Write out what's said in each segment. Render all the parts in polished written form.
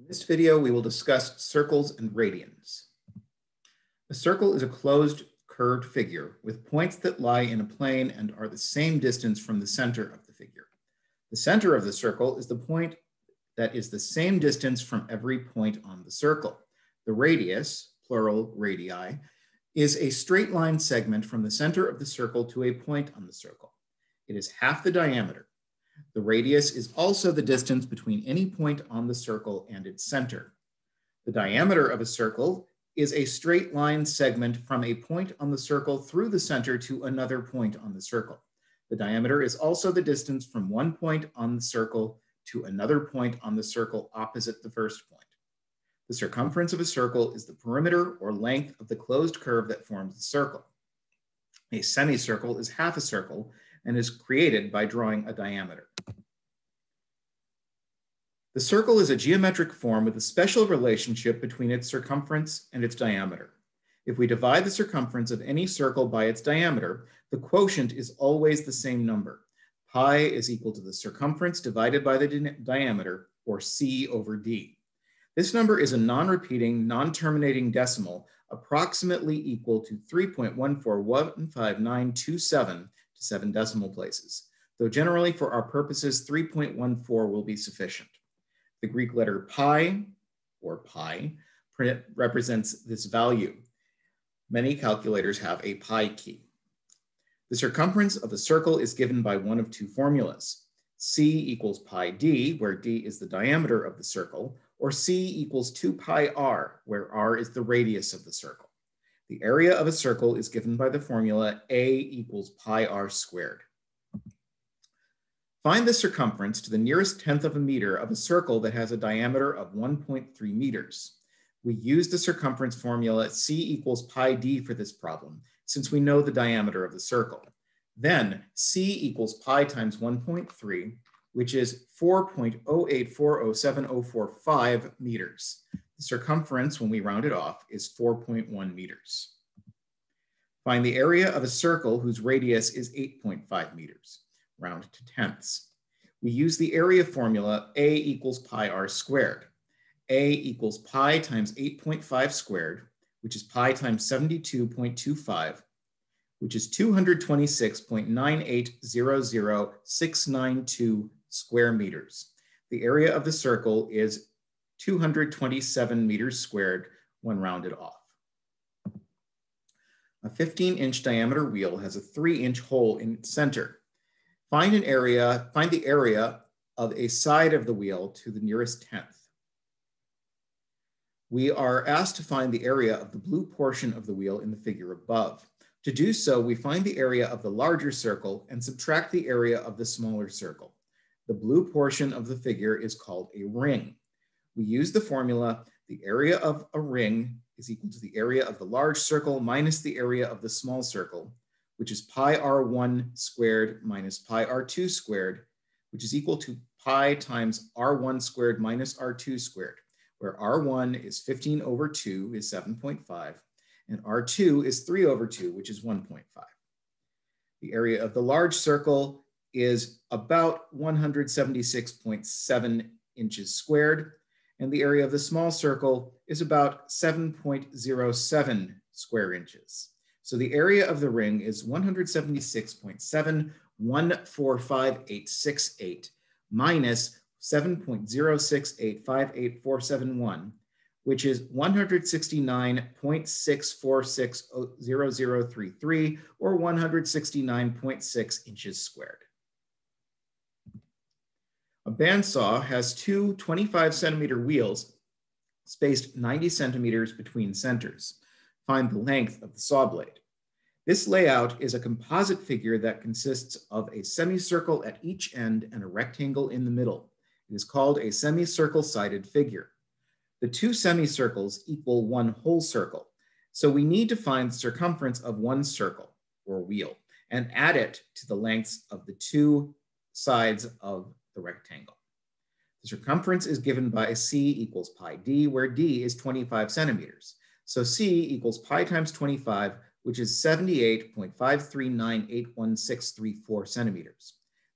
In this video, we will discuss circles and radians. A circle is a closed curved figure with points that lie in a plane and are the same distance from the center of the figure. The center of the circle is the point that is the same distance from every point on the circle. The radius, plural radii, is a straight line segment from the center of the circle to a point on the circle. It is half the diameter. The radius is also the distance between any point on the circle and its center. The diameter of a circle is a straight line segment from a point on the circle through the center to another point on the circle. The diameter is also the distance from one point on the circle to another point on the circle opposite the first point. The circumference of a circle is the perimeter or length of the closed curve that forms the circle. A semicircle is half a circle and is created by drawing a diameter. The circle is a geometric form with a special relationship between its circumference and its diameter. If we divide the circumference of any circle by its diameter, the quotient is always the same number. Pi is equal to the circumference divided by the diameter, or C over D. This number is a non-repeating, non-terminating decimal approximately equal to 3.1415927 to 7 decimal places, though generally for our purposes 3.14 will be sufficient. The Greek letter pi, or pi, represents this value. Many calculators have a pi key. The circumference of a circle is given by one of two formulas. C equals pi d, where d is the diameter of the circle, or C equals 2 pi r, where r is the radius of the circle. The area of a circle is given by the formula A equals pi r squared. Find the circumference to the nearest tenth of a meter of a circle that has a diameter of 1.3 meters. We use the circumference formula C equals pi d for this problem, since we know the diameter of the circle. Then C equals pi times 1.3, which is 4.0840745 meters. The circumference, when we round it off, is 4.1 meters. Find the area of a circle whose radius is 8.5 meters. Round to tenths. We use the area formula A equals pi r squared. A equals pi times 8.5 squared, which is pi times 72.25, which is 226.9800692 square meters. The area of the circle is 227 meters squared when rounded off. A 15-inch diameter wheel has a 3-inch hole in its center. Find the area of a side of the wheel to the nearest tenth. We are asked to find the area of the blue portion of the wheel in the figure above. To do so, we find the area of the larger circle and subtract the area of the smaller circle. The blue portion of the figure is called a ring. We use the formula, the area of a ring is equal to the area of the large circle minus the area of the small circle, which is pi r1 squared minus pi r2 squared, which is equal to pi times r1 squared minus r2 squared, where r1 is 15 over 2 is 7.5, and r2 is 3 over 2, which is 1.5. The area of the large circle is about 176.7 inches squared, and the area of the small circle is about 7.07 square inches. So the area of the ring is 176.7145868 minus 7.0685841, which is 169.6460033, or 169.6 inches squared. A bandsaw has two 25-centimeter wheels spaced 90 centimeters between centers. Find the length of the saw blade. This layout is a composite figure that consists of a semicircle at each end and a rectangle in the middle. It is called a semicircle-sided figure. The two semicircles equal one whole circle, so we need to find the circumference of one circle, or wheel, and add it to the lengths of the two sides of the rectangle. The circumference is given by C equals pi d, where d is 25 centimeters. So C equals pi times 25, which is 78.5398164 centimeters.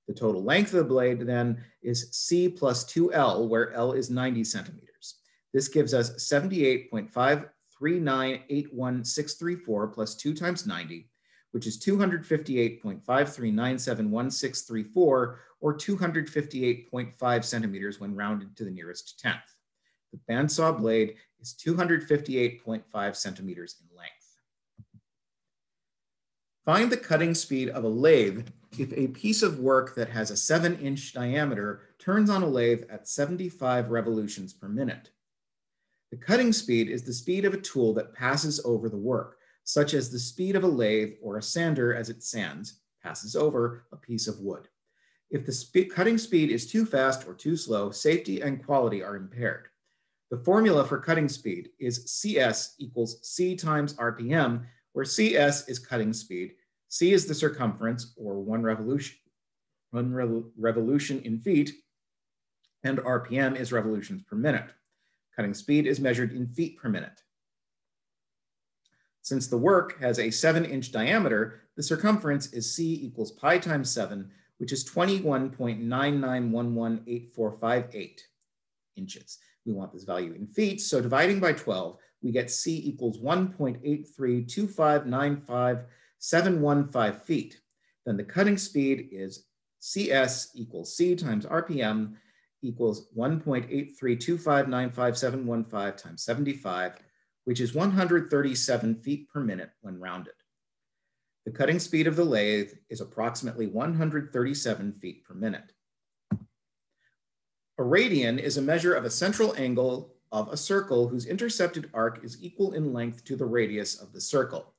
The total length of the blade then is C plus 2L, where L is 90 centimeters. This gives us 78.53981,634 plus 2 times 90, which is 258.53971634, or 258.5 centimeters when rounded to the nearest tenth. The bandsaw blade is 258.5 centimeters in length. Find the cutting speed of a lathe if a piece of work that has a 7-inch diameter turns on a lathe at 75 revolutions per minute. The cutting speed is the speed of a tool that passes over the work, such as the speed of a lathe or a sander as it sands, passes over a piece of wood. If the cutting speed is too fast or too slow, safety and quality are impaired. The formula for cutting speed is CS equals C times RPM, where CS is cutting speed, C is the circumference, or one revolution in feet, and RPM is revolutions per minute. Cutting speed is measured in feet per minute. Since the work has a 7-inch diameter, the circumference is C equals pi times 7, which is 21.99118458 inches. We want this value in feet, so dividing by 12, we get C equals 1.832595715 feet. Then the cutting speed is CS equals C times RPM equals 1.832595715 times 75, which is 137 feet per minute when rounded. The cutting speed of the lathe is approximately 137 feet per minute. A radian is a measure of a central angle of a circle whose intercepted arc is equal in length to the radius of the circle.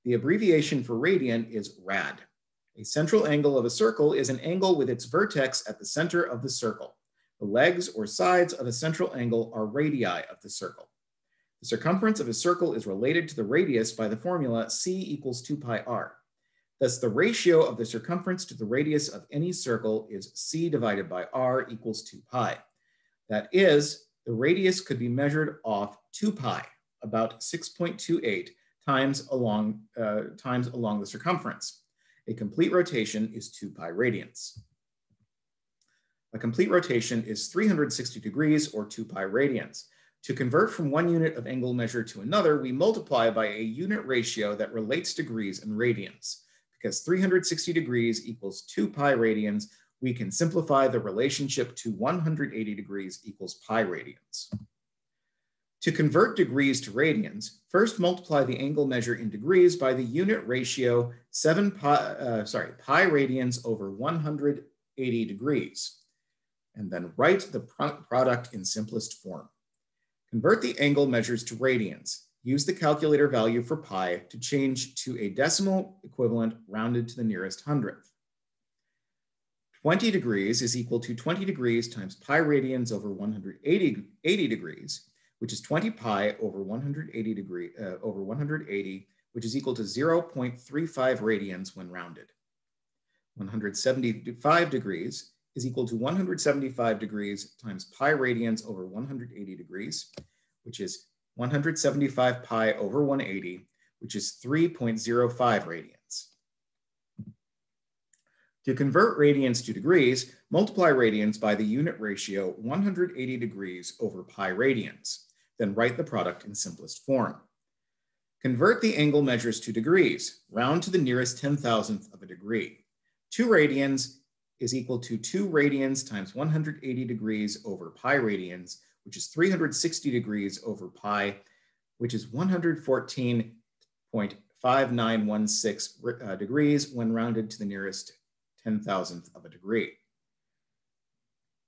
The abbreviation for radian is rad. A central angle of a circle is an angle with its vertex at the center of the circle. The legs or sides of a central angle are radii of the circle. The circumference of a circle is related to the radius by the formula C equals 2 pi r. Thus, the ratio of the circumference to the radius of any circle is C divided by r equals 2 pi. That is, the radius could be measured off 2 pi, about 6.28 times along the circumference. A complete rotation is 2 pi radians. A complete rotation is 360 degrees or 2 pi radians. To convert from one unit of angle measure to another, we multiply by a unit ratio that relates degrees and radians. Because 360 degrees equals 2 pi radians, we can simplify the relationship to 180 degrees equals pi radians. To convert degrees to radians, first multiply the angle measure in degrees by the unit ratio pi radians over 180 degrees, and then write the product in simplest form. Convert the angle measures to radians. Use the calculator value for pi to change to a decimal equivalent rounded to the nearest hundredth. 20 degrees is equal to 20 degrees times pi radians over 180 degrees, which is 20 pi over 180, which is equal to 0.35 radians when rounded. 175 degrees is equal to 175 degrees times pi radians over 180 degrees, which is 175 pi over 180, which is 3.05 radians. To convert radians to degrees, multiply radians by the unit ratio 180 degrees over pi radians, then write the product in simplest form. Convert the angle measures to degrees, round to the nearest 10,000th of a degree. 2 radians is equal to 2 radians times 180 degrees over pi radians, which is 360 degrees over pi, which is 114.5916 degrees when rounded to the nearest 10,000th of a degree.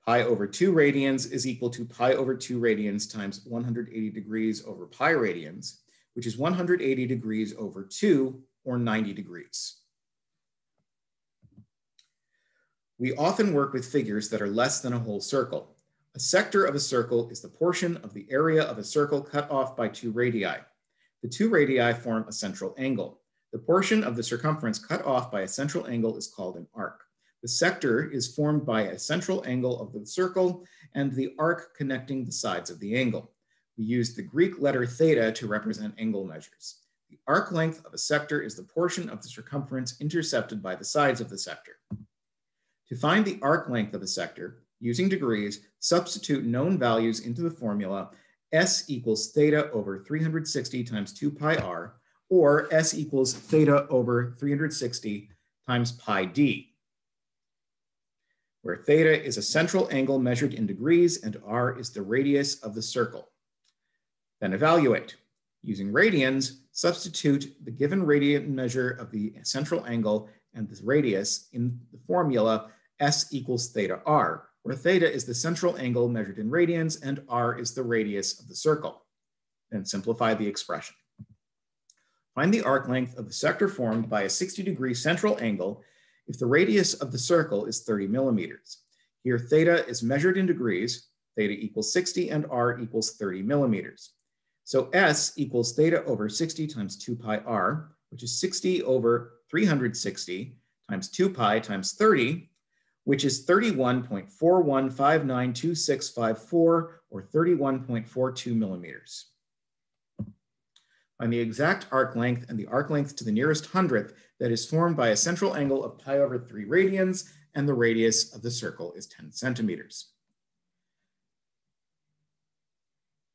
Pi over 2 radians is equal to pi over 2 radians times 180 degrees over pi radians, which is 180 degrees over 2, or 90 degrees. We often work with figures that are less than a whole circle. A sector of a circle is the portion of the area of a circle cut off by 2 radii. The 2 radii form a central angle. The portion of the circumference cut off by a central angle is called an arc. The sector is formed by a central angle of the circle and the arc connecting the sides of the angle. We use the Greek letter theta to represent angle measures. The arc length of a sector is the portion of the circumference intercepted by the sides of the sector. To find the arc length of a sector, using degrees, substitute known values into the formula S equals theta over 360 times 2 pi r, or S equals theta over 360 times pi d, where theta is a central angle measured in degrees and r is the radius of the circle. Then evaluate. Using radians, substitute the given radian measure of the central angle and the radius in the formula S equals theta r, where theta is the central angle measured in radians and r is the radius of the circle. Then simplify the expression. Find the arc length of the sector formed by a 60-degree central angle if the radius of the circle is 30 millimeters. Here, theta is measured in degrees, theta equals 60 and r equals 30 millimeters. So S equals theta over 60 times 2 pi r, which is 60 over 360 times 2 pi times 30, which is 31.41592654, or 31.42 millimeters. Find the exact arc length and the arc length to the nearest hundredth that is formed by a central angle of pi over 3 radians, and the radius of the circle is 10 centimeters.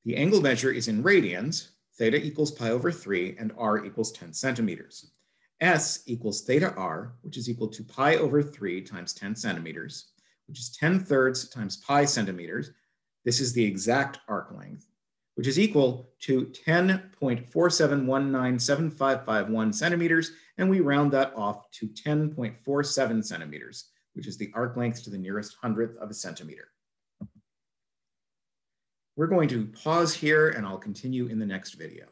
The angle measure is in radians, theta equals pi over 3, and r equals 10 centimeters. S equals theta r, which is equal to pi over 3 times 10 centimeters, which is 10/3 times pi centimeters. This is the exact arc length, which is equal to 10.47197551 centimeters, and we round that off to 10.47 centimeters, which is the arc length to the nearest hundredth of a centimeter. We're going to pause here, and I'll continue in the next video.